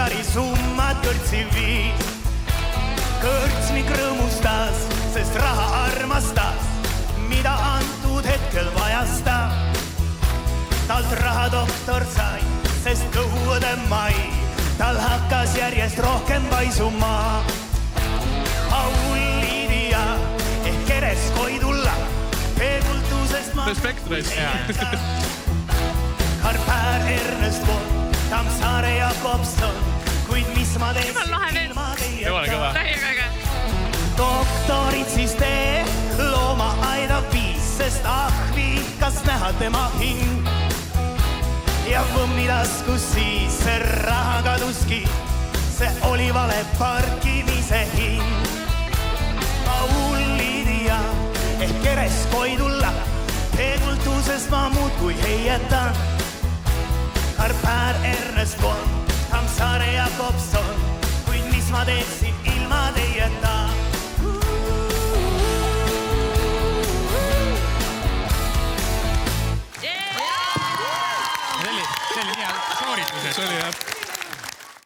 Edgari summat kõrtsi viis. Kõrtsmik rõõmustas, sest raha armastas, mida antud hetkel vajasta. Talt raha doktor sai, sest kõude mai, tal hakkas järjest rohkem paisuma. Aulidia ehk keres koidulla, peegultusest ma... Respekt, Raisk. Karpär Ernest Vool, Tammsaare Jakobson, kuid mis ma tees ilma teie kõva. Doktorid siis tee, looma aidab viis, sest vihkas näha tema hing. Ja võmmitaskus siis see raha kaduski, see oli vale parkimise hind. Aulidia ehk keres koidulla, peegultusest ma muudkui heietan. Karpär Ernest Vool, Tammsaare Jakobson, kuid mis ma teeksin ilma teieta.